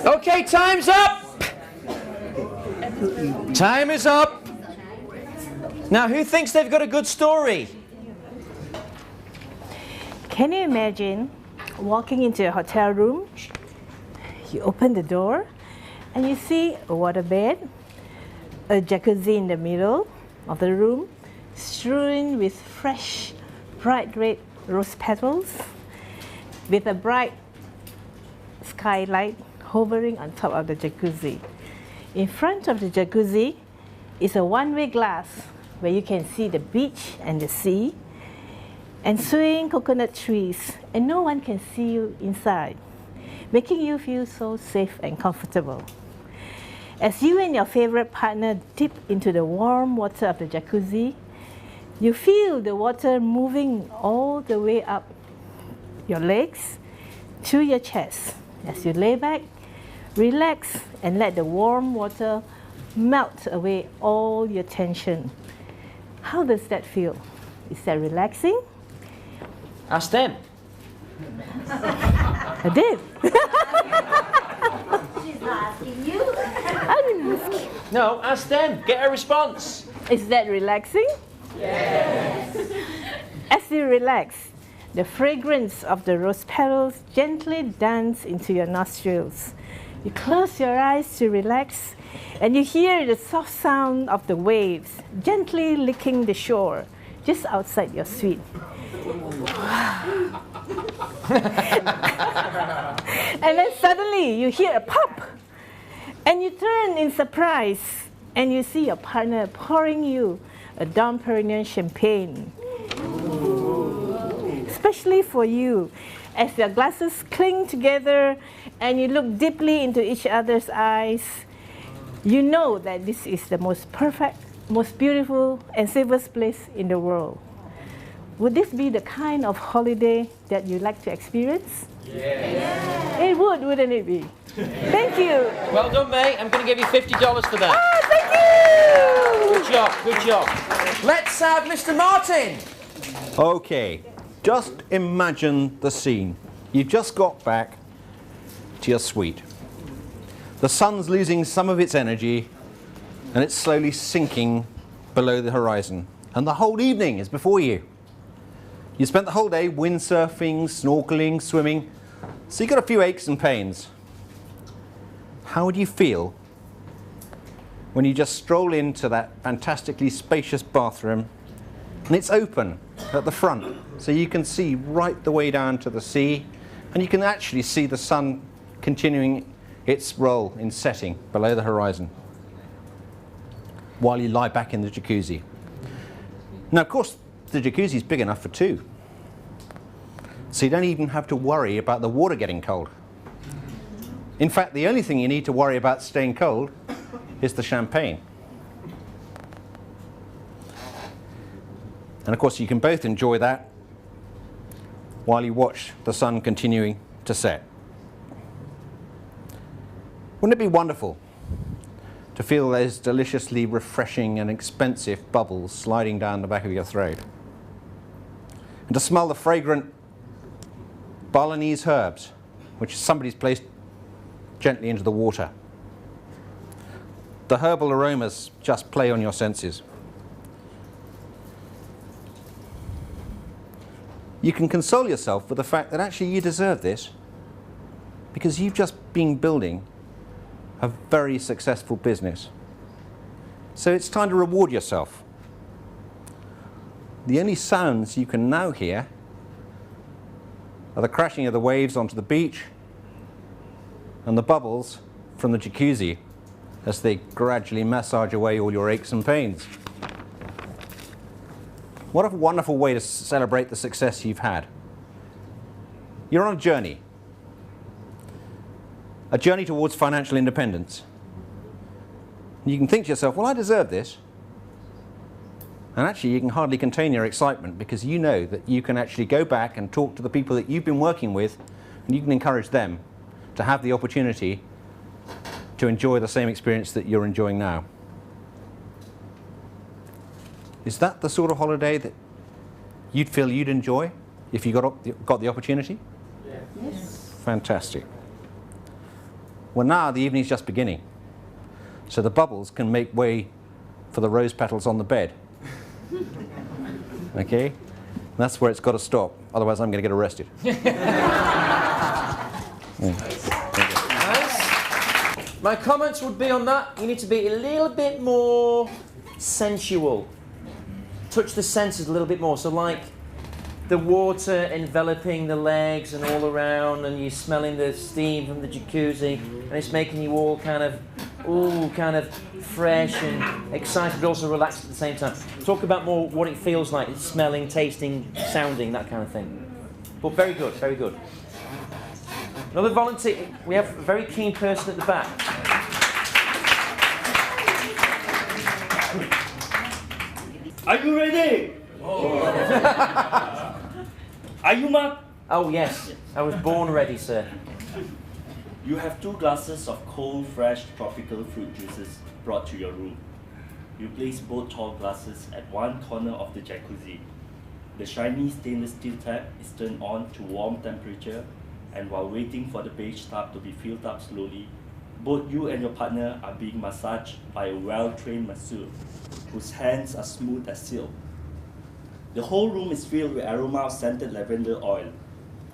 Okay, time's up. Time is up. Now, who thinks they've got a good story? Can you imagine walking into a hotel room? You open the door and you see a waterbed, a jacuzzi in the middle of the room, strewn with fresh, bright red rose petals, with a bright skylight hovering on top of the jacuzzi. In front of the jacuzzi is a one-way glass where you can see the beach and the sea, and swaying coconut trees, and no one can see you inside, making you feel so safe and comfortable. As you and your favorite partner dip into the warm water of the jacuzzi, you feel the water moving all the way up your legs to your chest. As you lay back, relax, and let the warm water melt away all your tension. How does that feel? Is that relaxing? Ask them. I did. She's not asking you. I didn't ask you. No, ask them. Get a response. Is that relaxing? Yes. As you relax, the fragrance of the rose petals gently dance into your nostrils. You close your eyes to relax, and you hear the soft sound of the waves gently licking the shore just outside your suite. And then suddenly you hear a pop, and you turn in surprise, and you see your partner pouring you a Dom Perignon champagne. Especially for you, as your glasses cling together and you look deeply into each other's eyes, you know that this is the most perfect, most beautiful, and safest place in the world. Would this be the kind of holiday that you like to experience? Yes. It would, wouldn't it be? Thank you. Well done, mate. I'm going to give you $50 for that. Oh, thank you. Good job, good job. Let's have Mr. Martin. Okay, just imagine the scene. You've just got back to your suite. The sun's losing some of its energy and it's slowly sinking below the horizon. And the whole evening is before you. You spent the whole day windsurfing, snorkeling, swimming, so you got a few aches and pains. How would you feel when you just stroll into that fantastically spacious bathroom and it's open at the front, so you can see right the way down to the sea, and you can actually see the sun continuing its role in setting below the horizon while you lie back in the jacuzzi. Now, of course, the jacuzzi is big enough for two, so you don't even have to worry about the water getting cold. In fact, the only thing you need to worry about staying cold is the champagne. And of course, you can both enjoy that while you watch the sun continuing to set. Wouldn't it be wonderful to feel those deliciously refreshing and expensive bubbles sliding down the back of your throat? And to smell the fragrant Balinese herbs, which somebody's placed gently into the water. The herbal aromas just play on your senses. You can console yourself with the fact that actually you deserve this because you've just been building a very successful business. So it's time to reward yourself. The only sounds you can now hear are the crashing of the waves onto the beach and the bubbles from the jacuzzi as they gradually massage away all your aches and pains. What a wonderful way to celebrate the success you've had. You're on a journey towards financial independence. You can think to yourself, well, I deserve this. And actually, you can hardly contain your excitement because you know that you can actually go back and talk to the people that you've been working with, and you can encourage them to have the opportunity to enjoy the same experience that you're enjoying now. Is that the sort of holiday that you'd feel you'd enjoy if you got the opportunity? Yes. Fantastic. Well, now the evening's just beginning. So the bubbles can make way for the rose petals on the bed. Okay? That's where it's got to stop. Otherwise, I'm going to get arrested. Nice. My comments would be on that. You need to be a little bit more sensual. Touch the senses a little bit more. So like the water enveloping the legs and all around, and you're smelling the steam from the jacuzzi, and it's making you all kind of fresh and excited, but also relaxed at the same time. Talk about more what it feels like, smelling, tasting, sounding, that kind of thing. But very good, very good. Another volunteer. We have a very keen person at the back. Are you ready? Are you Mark? Oh yes, I was born ready, sir. You have 2 glasses of cold, fresh, tropical fruit juices brought to your room. You place both tall glasses at one corner of the jacuzzi. The shiny stainless steel tap is turned on to warm temperature, and while waiting for the beige tub to be filled up slowly, both you and your partner are being massaged by a well-trained masseur, whose hands are smooth as silk. The whole room is filled with aroma of scented lavender oil.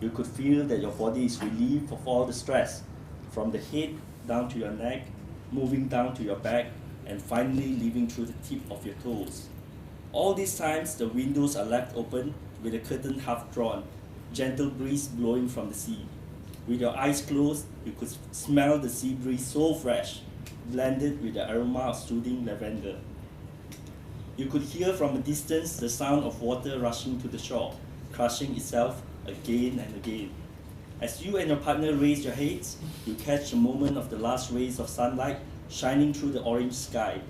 You could feel that your body is relieved of all the stress, from the head down to your neck, moving down to your back, and finally leaving through the tip of your toes. All these times, the windows are left open with the curtain half drawn, gentle breeze blowing from the sea. With your eyes closed, you could smell the sea breeze so fresh, blended with the aroma of soothing lavender. You could hear from a distance the sound of water rushing to the shore, crushing itself again and again. As you and your partner raise your heads, you catch a moment of the last rays of sunlight shining through the orange sky.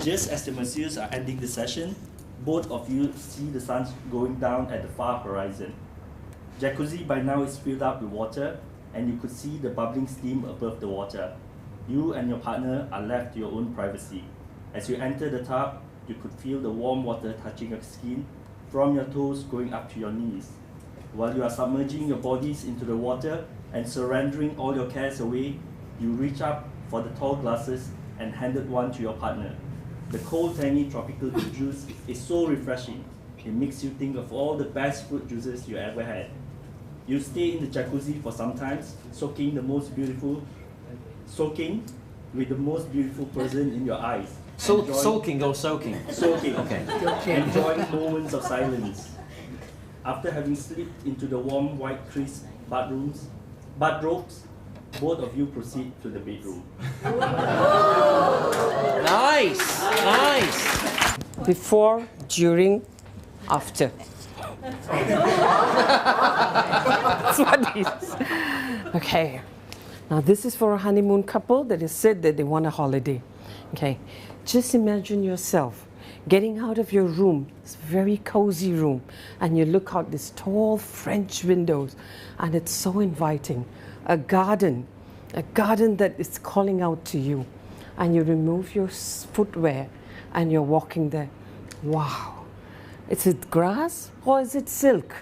Just as the masseurs are ending the session, both of you see the sun going down at the far horizon. Jacuzzi by now is filled up with water, and you could see the bubbling steam above the water. You and your partner are left to your own privacy. As you enter the tub, you could feel the warm water touching your skin, from your toes going up to your knees. While you are submerging your bodies into the water and surrendering all your cares away, you reach up for the tall glasses and handed one to your partner. The cold, tangy tropical juice is so refreshing. It makes you think of all the best fruit juices you ever had. You stay in the jacuzzi for some time, soaking with the most beautiful person in your eyes. Sulking or soaking? Soaking. Okay. Enjoying moments of silence. After having slipped into the warm, white, crisp bathrobes, both of you proceed to the bedroom. Nice, nice. Before, during, after. That's what it is. Okay. Now this is for a honeymoon couple that has said that they want a holiday. Okay. Just imagine yourself getting out of your room, this very cozy room, and you look out these tall French windows, and it's so inviting. A garden that is calling out to you, and you remove your footwear and you're walking there. Wow. Is it grass or is it silk?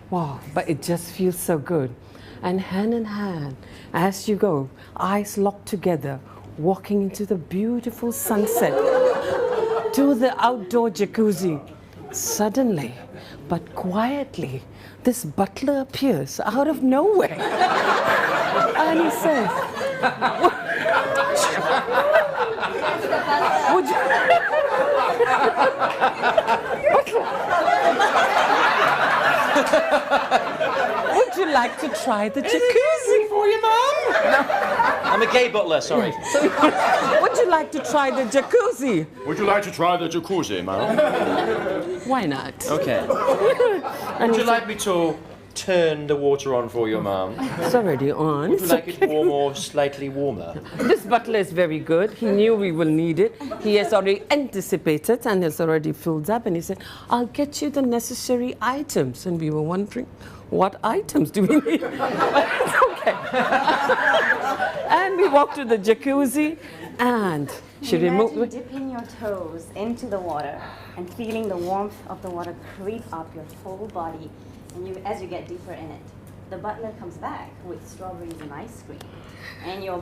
Wow, but it just feels so good. And hand in hand, as you go, eyes locked together, walking into the beautiful sunset, to the outdoor jacuzzi. Suddenly, but quietly, this butler appears out of nowhere. And he says, would you would you like to try the jacuzzi for you, Mom? No, I'm a gay butler, sorry. Would you like to try the jacuzzi? Would you like to try the jacuzzi, ma'am? Why not? Okay. Would you like me to turn the water on for you, ma'am? It's already on. Would you like it warm or slightly warmer? This butler is very good. He knew we will need it. He has already anticipated and has already filled up. And he said, I'll get you the necessary items. And we were wondering, what items do we need? But it's okay. And we walked to the jacuzzi, and she removed. Imagine dipping your toes into the water and feeling the warmth of the water creep up your whole body, and as you get deeper in it. the butler comes back with strawberries and ice cream. And your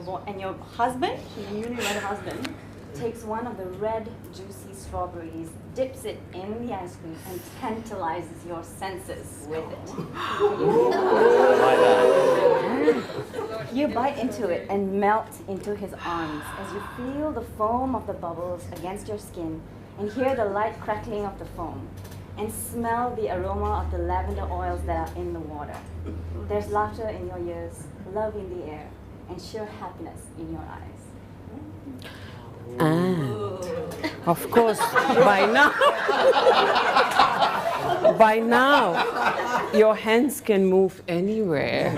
husband, your newlywed husband, takes one of the red, juicy strawberries, dips it in the ice cream, and tantalizes your senses with it. You bite into it and melt into his arms as you feel the foam of the bubbles against your skin and hear the light crackling of the foam and smell the aroma of the lavender oils that are in the water. There's laughter in your ears, love in the air, and sheer happiness in your eyes. And, of course, by now, your hands can move anywhere.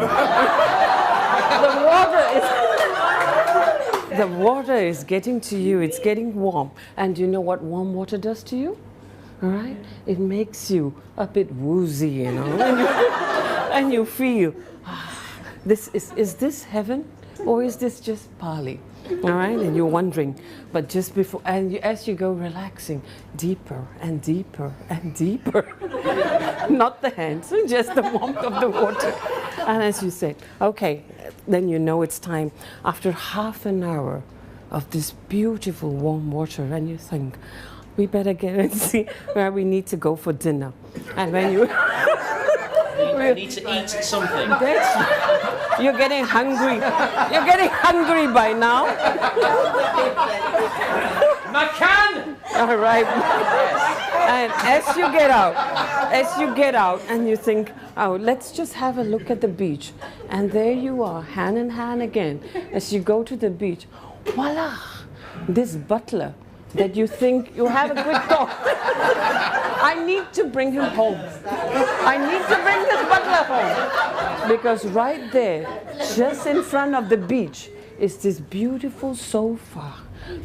The water is getting to you. It's getting warm. And you know what warm water does to you? All right? It makes you a bit woozy, you know. And you feel, is this heaven or is this just Bali? All right, and you're wondering, but just before, and as you go relaxing, deeper and deeper and deeper. Not the hands, just the warmth of the water. And as you said, okay, then you know it's time. After half an hour of this beautiful warm water, and you think, we better get and see where we need to go for dinner. And when you need to eat something. You're getting hungry. You're getting hungry by now. Makan! All right. And as you get out, and you think, oh, let's just have a look at the beach. And there you are, hand in hand again, as you go to the beach. Voila! This butler that you think you have a good talk. I need to bring him home. I need to bring this butler home. Because right there, just in front of the beach, is this beautiful sofa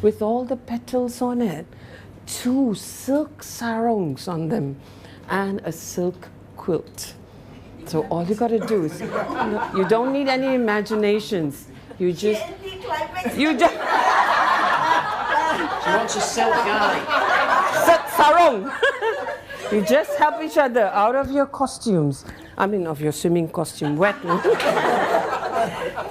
with all the petals on it, 2 silk sarongs on them, and a silk quilt. So all you got to do is, you don't need any imaginations. You just. She wants a silk guy. Sarong. You just help each other out of your costumes. I mean, of your swimming costume, wet one.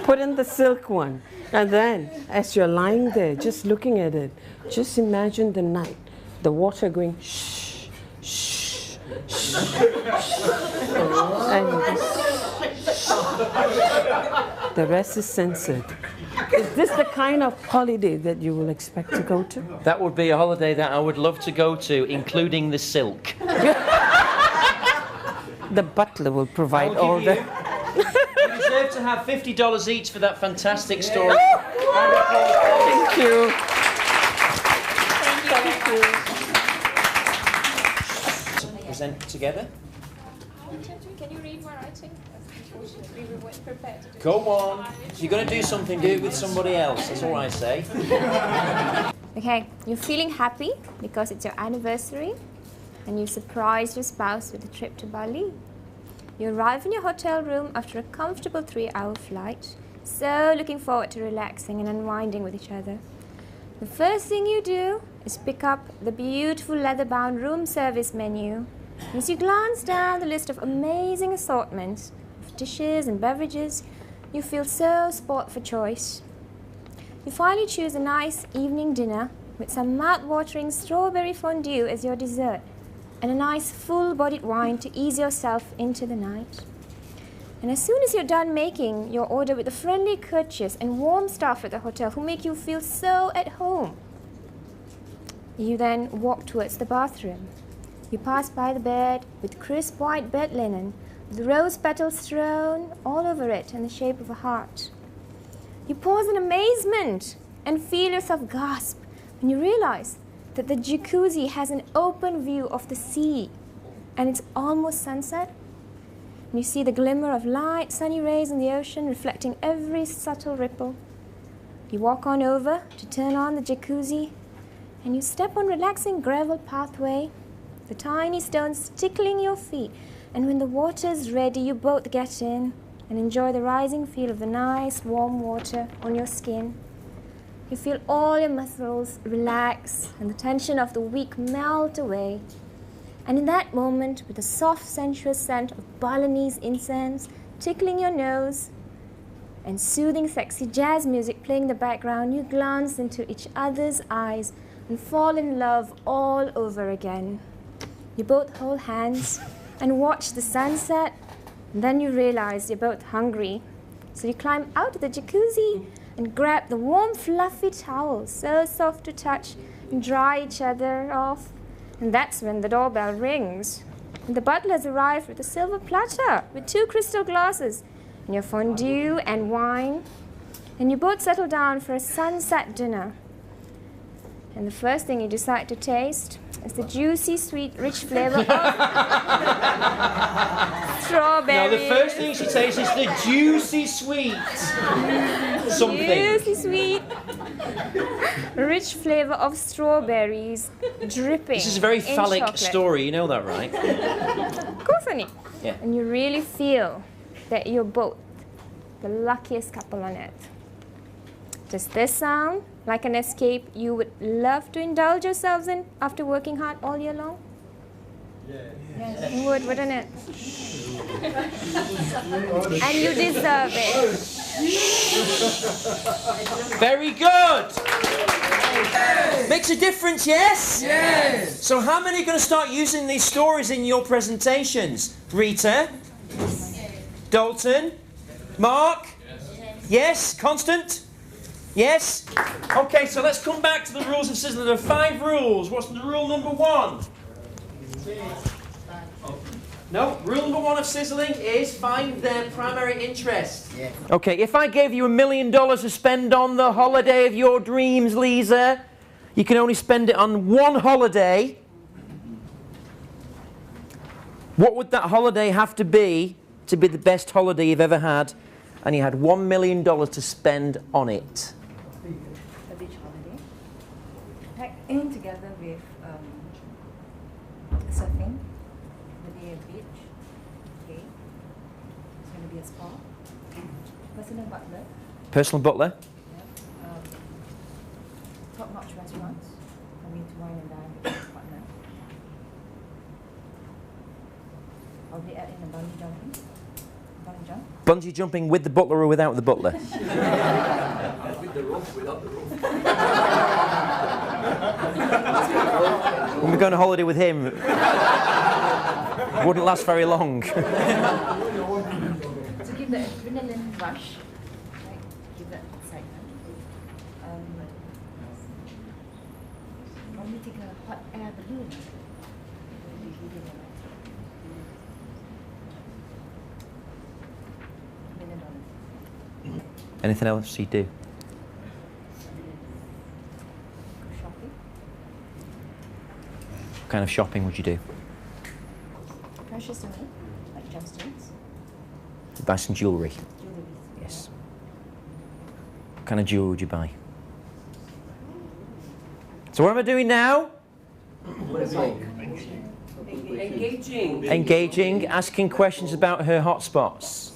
Put in the silk one. And then, as you're lying there, just looking at it, just imagine the night, the water going shh, shh, shh, shh. And you just shh. The rest is censored. Is this the kind of holiday that you will expect to go to? That would be a holiday that I would love to go to, including the silk. The butler will provide all the... You deserve to have $50 each for that fantastic story. Thank you. To present together. Can you read my writing? Unfortunately, we weren't prepared to do Go on. If you're going to do something, do it with somebody else. That's all I say. Okay, you're feeling happy because it's your anniversary and you surprised your spouse with a trip to Bali. You arrive in your hotel room after a comfortable 3-hour flight, so looking forward to relaxing and unwinding with each other. The first thing you do is pick up the beautiful leather-bound room service menu. As you glance down the list of amazing assortments of dishes and beverages, you feel so spoilt for choice. You finally choose a nice evening dinner with some mouth-watering strawberry fondue as your dessert and a nice full-bodied wine to ease yourself into the night. And as soon as you're done making your order with the friendly, courteous and warm staff at the hotel who make you feel so at home, you then walk towards the bathroom. You pass by the bed with crisp white bed linen, with rose petals strewn all over it in the shape of a heart. You pause in amazement and feel yourself gasp when you realize that the jacuzzi has an open view of the sea and it's almost sunset. And you see the glimmer of light, sunny rays in the ocean reflecting every subtle ripple. You walk on over to turn on the jacuzzi and you step on relaxing gravel pathway, the tiny stones tickling your feet, and when the water is ready, you both get in and enjoy the rising feel of the nice warm water on your skin. You feel all your muscles relax and the tension of the week melt away. And in that moment, with the soft, sensuous scent of Balinese incense tickling your nose, and soothing sexy jazz music playing in the background, you glance into each other's eyes and fall in love all over again. You both hold hands and watch the sunset, and then you realize you're both hungry. So you climb out of the jacuzzi and grab the warm fluffy towel, so soft to touch, and dry each other off. And that's when the doorbell rings. And the butler's arrived with a silver platter with 2 crystal glasses and your fondue and wine. And you both settle down for a sunset dinner. And the first thing you decide to taste is the juicy, sweet, rich flavor of strawberry. Now, the first thing she tastes is the juicy sweet something. Juicy, sweet, rich flavor of strawberries dripping. This is a very in phallic chocolate. story, you know that, right? Of course, honey. Yeah. And you really feel that you're both the luckiest couple on earth. Does this sound like an escape you would love to indulge yourselves in after working hard all year long? Yes. It would, wouldn't it? And you deserve it. Very good. Makes a difference, yes? Yes. So how many are going to start using these stories in your presentations? Rita? Dalton? Mark? Yes. Constant? Yes? Okay, so let's come back to the rules of sizzling. There are 5 rules. What's the rule number 1? No, rule number 1 of sizzling is find their primary interest. Yeah. Okay, if I gave you $1 million to spend on the holiday of your dreams, Lisa, you can only spend it on one holiday. What would that holiday have to be the best holiday you've ever had? And you had $1 million to spend on it. A beach holiday. Pack in together with surfing. Maybe a beach. Okay. It's going to be a spa. Personal butler. Personal butler? Yeah. Top-notch restaurants. For me to wine and dine with my partner. I'll be adding a bungee jumping. Bungee jump. Bungee jumping with the butler or without the butler? With the rope, without the rope. When we're going on holiday with him, it wouldn't last very long. To give the adrenaline rush, right? Give that excitement. When we take a hot air balloon, we'll be heating it. $1 million. Anything else you do? Go shopping. What kind of shopping would you do? Precious to me, like gemstones, Buy some jewellery. jewelry. Yes. What kind of jewellery would you buy? So what am I doing now? Engaging, asking questions about her hotspots.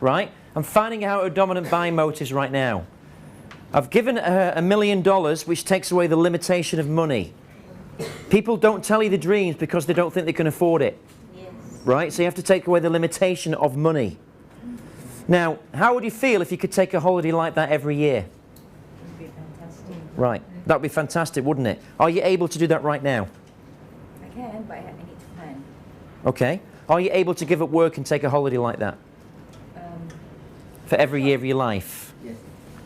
Right? I'm finding out her dominant buying motives right now. I've given her $1 million, which takes away the limitation of money. People don't tell you the dreams because they don't think they can afford it. Right? So you have to take away the limitation of money. Now, how would you feel if you could take a holiday like that every year? Would be fantastic. Right. That would be fantastic, wouldn't it? Are you able to do that right now? I can, but I need to plan. Okay. Are you able to give up work and take a holiday like that? For every year of your life? Yes,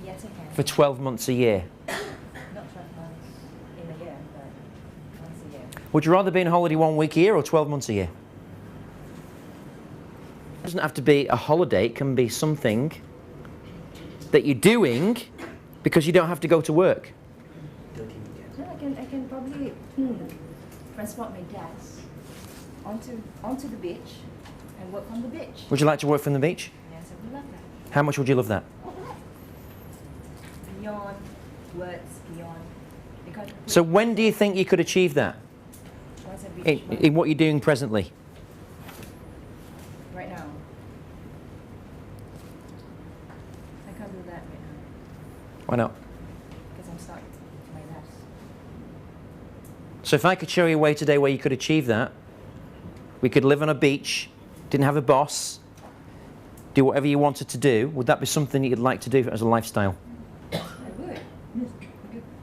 I can. For 12 months a year? Not 12 months in a year, but once a year. Would you rather be on holiday 1 week a year or 12 months a year? It doesn't have to be a holiday. It can be something that you're doing because you don't have to go to work. No, I can probably transport my gas onto the beach and work on the beach. Would you like to work from the beach? Yes, I would love that. How much would you love that? Beyond words, beyond. Because So when do you think you could achieve that? once I reach In what you're doing presently? right now, I can't do that right now Why not? because I'm stuck to my last. So if I could show you a way today where you could achieve that, we could live on a beach, didn't have a boss, do whatever you wanted to do, would that be something that you'd like to do as a lifestyle? I would. If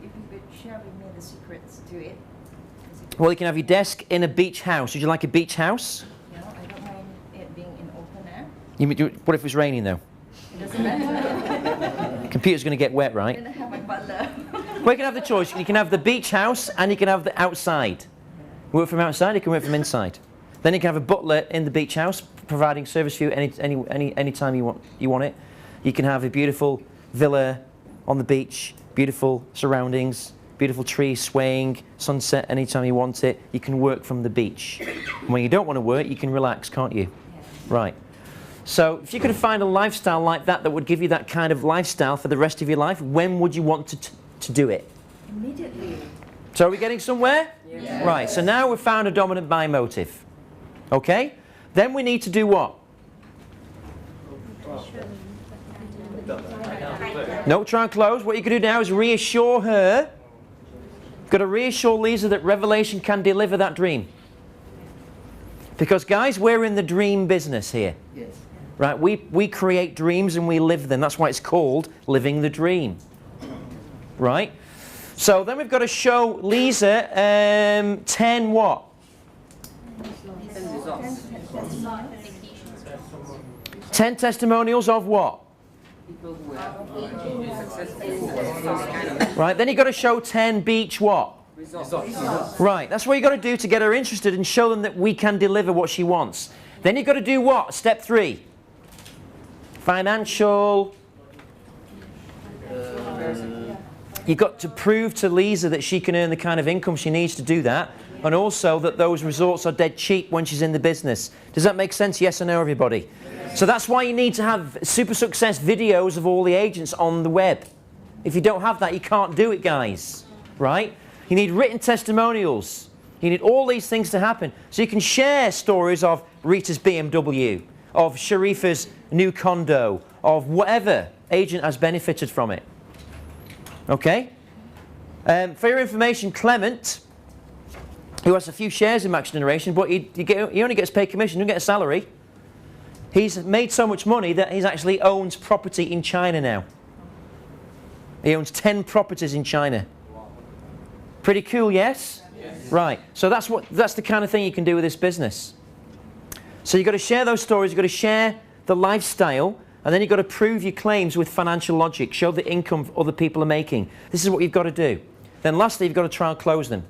you could share with me the secrets to it. Well, you can have your desk in a beach house. Would you like a beach house? No, I don't mind it being in open air. What if it's raining though? It doesn't matter. Computer's going to get wet, right? Then I have my butler. Well, you can have the choice. You can have the beach house and you can have the outside. Work from outside, you can work from inside. Then you can have a butler in the beach house, providing service for you any time you want it. You can have a beautiful villa on the beach, beautiful surroundings, beautiful trees swaying, sunset anytime you want it. You can work from the beach. And when you don't want to work, you can relax, can't you? Right. So if you could find a lifestyle like that that would give you that kind of lifestyle for the rest of your life, when would you want to do it? Immediately. So are we getting somewhere? Yes. Right, so now we've found a dominant buying motive. Okay? Then we need to do what? No, try and close. What you can do now is reassure her. Got to reassure Lisa that Revelation can deliver that dream. Because guys, we're in the dream business here. Yes. Right? We create dreams and we live them. That's why it's called living the dream. Right? So then we've got to show Lisa 10 what? 10 testimonials of what? People who have successful. Right, then you've got to show 10 beach what? Results. Right, that's what you've got to do to get her interested and show them that we can deliver what she wants. Then you've got to do what? Step 3. Financial. You've got to prove to Lisa that she can earn the kind of income she needs to do that, and also that those results are dead cheap when she's in the business. Does that make sense? Yes or no, everybody? So that's why you need to have super success videos of all the agents on the web. If you don't have that, you can't do it, guys. Right? You need written testimonials. You need all these things to happen. So you can share stories of Rita's BMW, of Sharifa's new condo, of whatever agent has benefited from it. Okay? For your information, Clement, who has a few shares in Max Generation, but he only gets paid commission, he doesn't get a salary. He's made so much money that he actually owns property in China now. He owns 10 properties in China. Pretty cool, yes? Yes. Right. So that's the kind of thing you can do with this business. So you've got to share those stories, you've got to share the lifestyle, and then you've got to prove your claims with financial logic, show the income other people are making. This is what you've got to do. Then lastly, you've got to try and close them.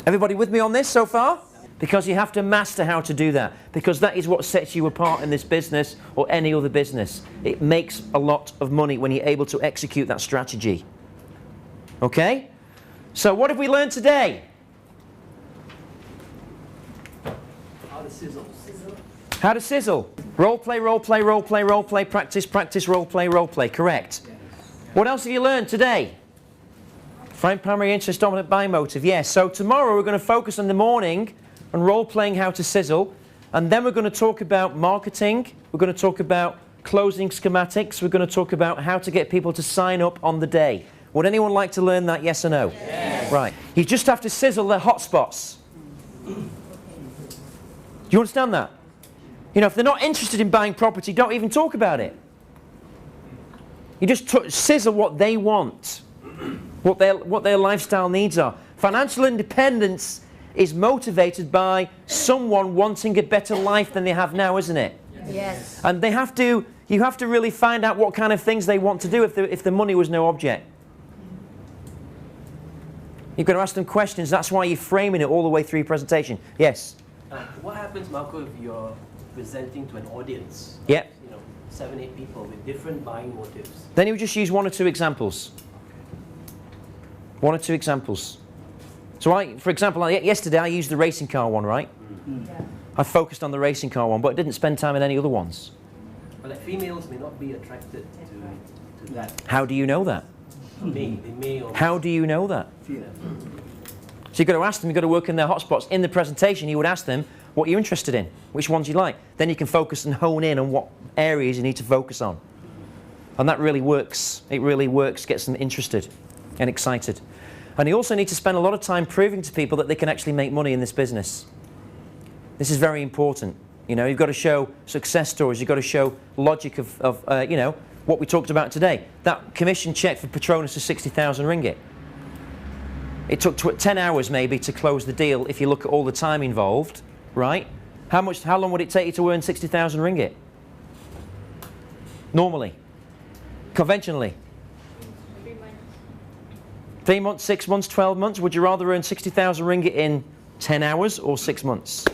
Everybody with me on this so far? Because you have to master how to do that, because that is what sets you apart in this business or any other business. It makes a lot of money when you're able to execute that strategy. Okay? So what have we learned today? How to sizzle. How to sizzle. Role play, role play, role play, role play, practice, practice, role play, role play. Correct. Yes. What else have you learned today? Find primary interest, dominant buying motive. Yes. So tomorrow we're going to focus in the morning on role playing how to sizzle, and then we're going to talk about marketing. We're going to talk about closing schematics. We're going to talk about how to get people to sign up on the day. Would anyone like to learn that? Yes or no? Yes. Right. You just have to sizzle their hotspots. Do you understand that? You know, if they're not interested in buying property, don't even talk about it. You just sizzle what they want, what their lifestyle needs are. Financial independence is motivated by someone wanting a better life than they have now, isn't it? Yes. And you have to really find out what kind of things they want to do if the money was no object. You've got to ask them questions. That's why you're framing it all the way through your presentation. Yes? What happens, Marco, if you're presenting to an audience? Yep. You know, 7, 8 people with different buying motives. Then you would just use 1 or 2 examples. 1 or 2 examples. So for example, yesterday I used the racing car one, right? Mm-hmm. Yeah. I focused on the racing car one, but didn't spend time in any other ones. But like females may not be attracted to that. How do you know that? They may or How do you know that? yeah. So you've got to ask them, you've got to work in their hotspots. In the presentation, you would ask them what you're interested in, which ones you like. Then you can focus and hone in on what areas you need to focus on. And that really works. It really works, gets them interested and excited. And you also need to spend a lot of time proving to people that they can actually make money in this business. This is very important. You know, you've got to show success stories. You've got to show logic of you know, what we talked about today. That commission check for Patronus is 60,000 ringgit. It took 10 hours maybe to close the deal if you look at all the time involved, right? How long would it take you to earn 60,000 ringgit? Normally. Conventionally. 3 months, 6 months, 12 months? Would you rather earn 60,000 ringgit in 10 hours or 6 months?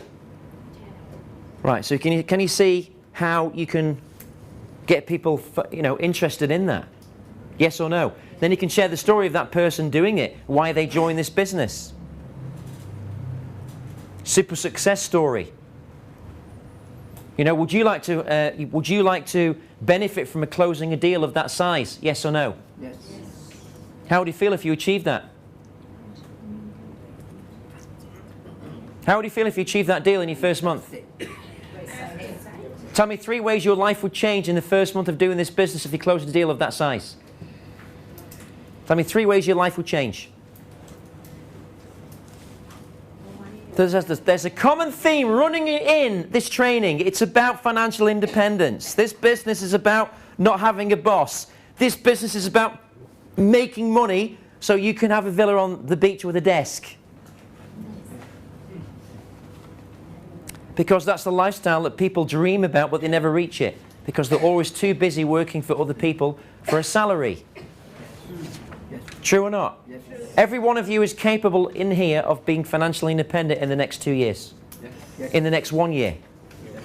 Right, so can you see how you can get people, you know, interested in that? Yes or no? Then you can share the story of that person doing it, why they joined this business. Super success story. You know, would you like to benefit from closing a deal of that size? Yes or no? Yes. How would you feel if you achieved that? How would you feel if you achieved that deal in your first month? Tell me 3 ways your life would change in the first month of doing this business if you closed a deal of that size. Tell me 3 ways your life would change. There's a common theme running in this training. It's about financial independence. This business is about not having a boss. This business is about making money so you can have a villa on the beach with a desk. Because that's the lifestyle that people dream about, but they never reach it. Because they're always too busy working for other people for a salary. True or not? Yes. Every one of you is capable in here of being financially independent in the next 2 years. Yes. In the next 1 year. Yes.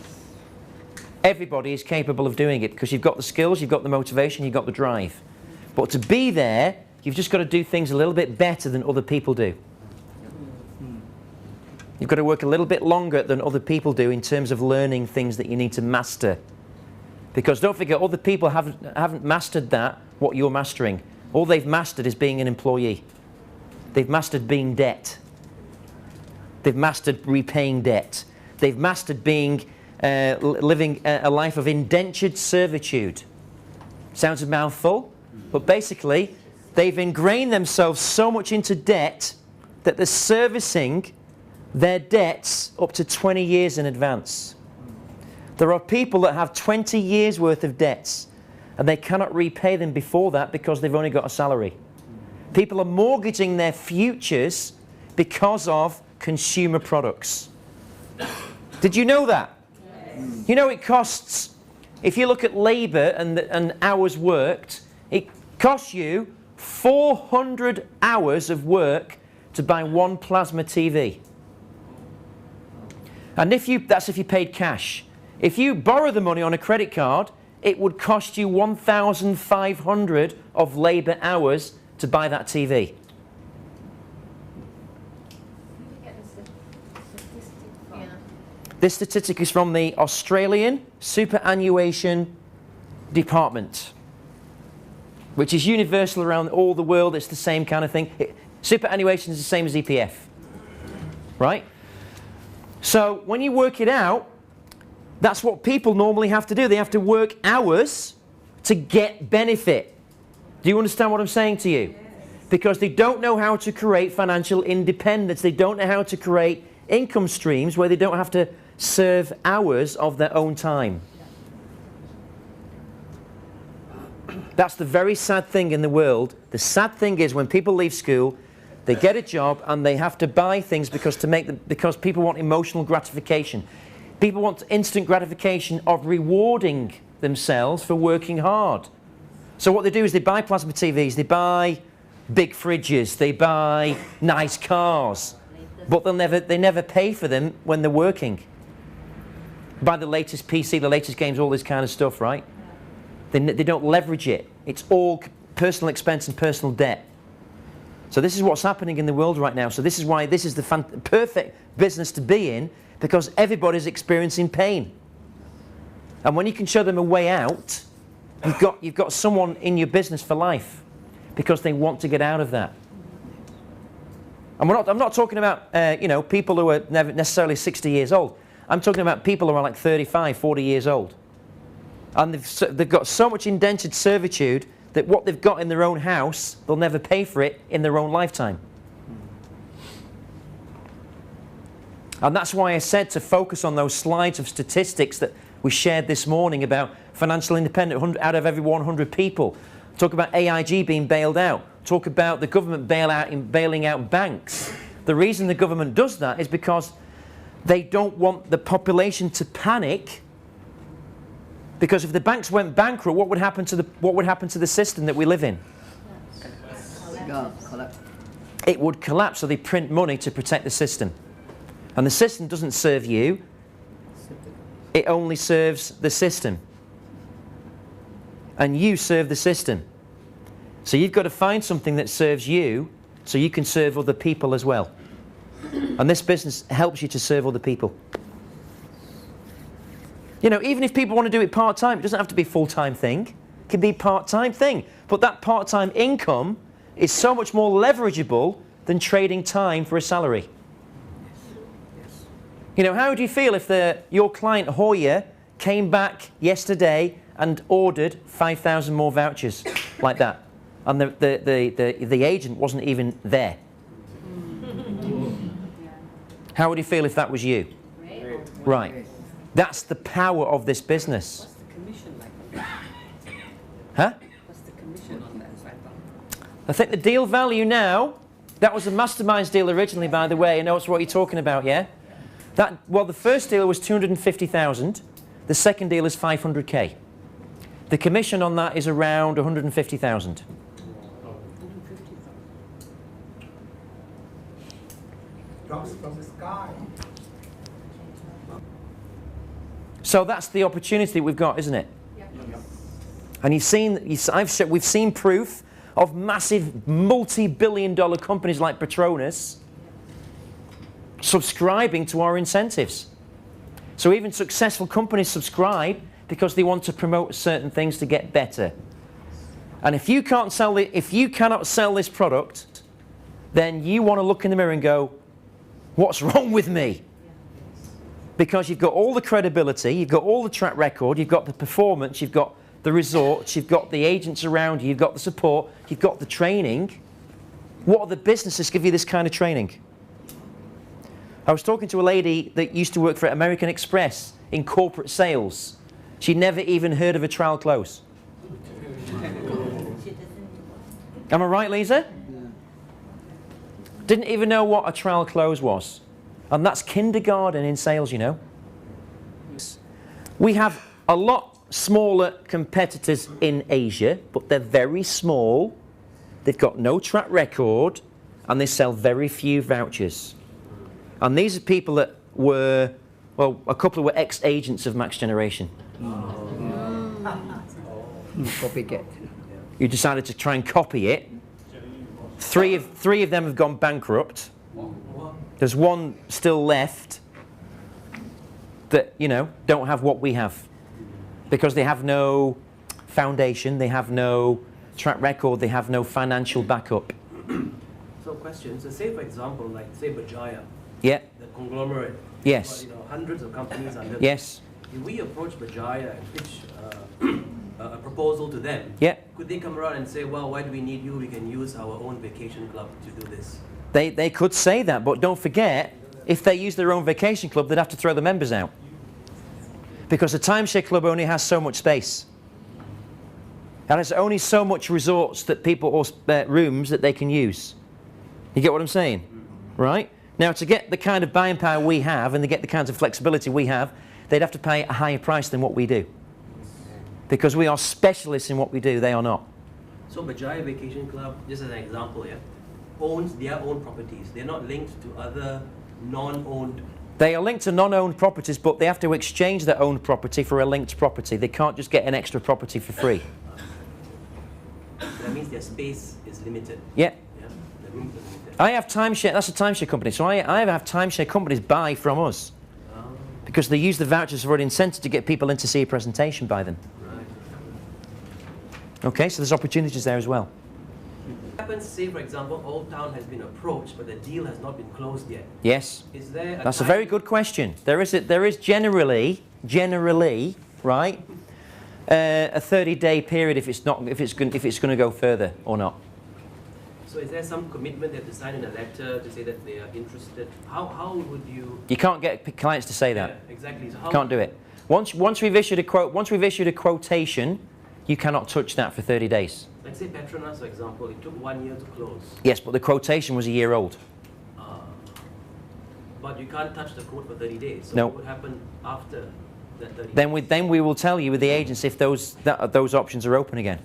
Everybody is capable of doing it because you've got the skills, you've got the motivation, you've got the drive. But to be there, you've just got to do things a little bit better than other people do. You've got to work a little bit longer than other people do in terms of learning things that you need to master. Because don't forget, other people haven't mastered that, what you're mastering. All they've mastered is being an employee. They've mastered being debt. They've mastered repaying debt. They've mastered being, living a life of indentured servitude. Sounds a mouthful, but basically, they've ingrained themselves so much into debt that they're servicing their debts up to 20 years in advance. There are people that have 20 years worth of debts and they cannot repay them before that because they've only got a salary. People are mortgaging their futures because of consumer products. Did you know that? Yes. You know it costs, if you look at labour and hours worked, it costs you 400 hours of work to buy one plasma TV. And that's if you paid cash. If you borrow the money on a credit card, it would cost you 1,500 of labour hours to buy that TV. This statistic is from the Australian Superannuation Department, which is universal around all the world. It's the same kind of thing. Superannuation is the same as EPF, right? So when you work it out, that's what people normally have to do. They have to work hours to get benefit. Do you understand what I'm saying to you? Yes. Because they don't know how to create financial independence. They don't know how to create income streams where they don't have to serve hours of their own time. That's the very sad thing in the world. The sad thing is when people leave school, they get a job and they have to buy things because people want emotional gratification. People want instant gratification of rewarding themselves for working hard. So what they do is they buy plasma TVs, they buy big fridges, they buy nice cars, but they never pay for them when they're working. Buy the latest PC, the latest games, all this kind of stuff, right? They don't leverage it. It's all personal expense and personal debt. So this is what's happening in the world right now. So this is why this is the perfect business to be in, because everybody's experiencing pain. And when you can show them a way out, you've got someone in your business for life because they want to get out of that. And I'm not talking about you know, people who are never necessarily 60 years old. I'm talking about people who are like 35, 40 years old. And they've got so much indentured servitude that what they've got in their own house, they'll never pay for it in their own lifetime. And that's why I said to focus on those slides of statistics that we shared this morning about financial independence out of every 100 people. Talk about AIG being bailed out. Talk about the government bailing out banks. The reason the government does that is because they don't want the population to panic. Because if the banks went bankrupt, what would happen to the system that we live in? Collapse. It would collapse. So they print money to protect the system. And the system doesn't serve you. It only serves the system. And you serve the system. So you've got to find something that serves you so you can serve other people as well. And this business helps you to serve other people. You know, even if people want to do it part-time, it doesn't have to be a full-time thing. It can be a part-time thing. But that part-time income is so much more leverageable than trading time for a salary. You know, how would you feel if your client Hoya came back yesterday and ordered 5,000 more vouchers like that, and the agent wasn't even there? How would you feel if that was you? Right. That's the power of this business. What's the commission like on that? Huh? What's the commission on that side? I think the deal value now, that was a masterminds deal originally, by the way. I know it's what you're talking about, yeah? Well, the first deal was 250,000. The second deal is 500K. The commission on that is around 150,000. Drops from the sky. So that's the opportunity we've got, isn't it? And we've seen proof of massive multi-billion-dollar companies like Petronas subscribing to our incentives. So even successful companies subscribe because they want to promote certain things to get better. And if you cannot sell this product, then you want to look in the mirror and go, what's wrong with me? Because you've got all the credibility, you've got all the track record, you've got the performance, you've got the resorts, you've got the agents around you, you've got the support, you've got the training. What other businesses give you this kind of training? I was talking to a lady that used to work for American Express in corporate sales. She'd never even heard of a trial close. Am I right, Lisa? Didn't even know what a trial close was. And that's kindergarten in sales, you know. We have a lot smaller competitors in Asia, but they're very small. They've got no track record, and they sell very few vouchers. And these are people that were, well, a couple were ex-agents of Max Generation. Copycat. You decided to try and copy it. Three of them have gone bankrupt. There's one still left that, you know, don't have what we have. Because they have no foundation, they have no track record, they have no financial backup. So question, so say for example, like say Bajaya, Yeah. the conglomerate. Yes. You know, hundreds of companies under them. Yes. If we approach Bajaya and pitch a proposal to them, Yeah. could they come around and say, well, why do we need you? We can use our own vacation club to do this. They could say that, but don't forget, if they use their own vacation club, they'd have to throw the members out. Because the timeshare club only has so much space. And it's only so much resorts that people, or rooms that they can use. You get what I'm saying? Right? Now, to get the kind of buying power we have and to get the kinds of flexibility we have, they'd have to pay a higher price than what we do. Because we are specialists in what we do, they are not. So Bajaya Vacation Club, just as an example, yeah, owns their own properties. They're not linked to other non-owned. They are linked to non-owned properties, but they have to exchange their owned property for a linked property. They can't just get an extra property for free. That means their space is limited. Yeah. Yeah, the rooms are limited. I have timeshare, that's a timeshare company, so I have timeshare companies buy from us. Because they use the vouchers for an incentive to get people in to see a presentation by them. Right. Okay, so there's opportunities there as well. Happens, say for example, Old Town has been approached, but the deal has not been closed yet. Yes. Is there That's a very good question. There is generally, right, a 30-day period if it's going to go further or not. So is there some commitment they have to sign in a letter to say that they are interested? How would you? You can't get clients to say that. Yeah, exactly. So how Can't do it. Once we've issued a quotation, you cannot touch that for 30 days. Let's say Petronas, for example, it took 1 year to close. Yes, but the quotation was a year old. But you can't touch the quote for 30 days. So No. what would happen after that 30 days? Then we will tell you with the agents if those options are open again.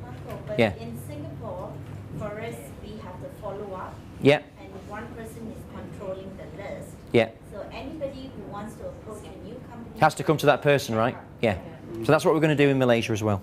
Marco, but Yeah. in Singapore, for us, we have the follow-up. Yeah. And one person is controlling the list. Yeah. So anybody who wants to approach a new company Has to come to that person, right? Yeah. So that's what we're going to do in Malaysia as well.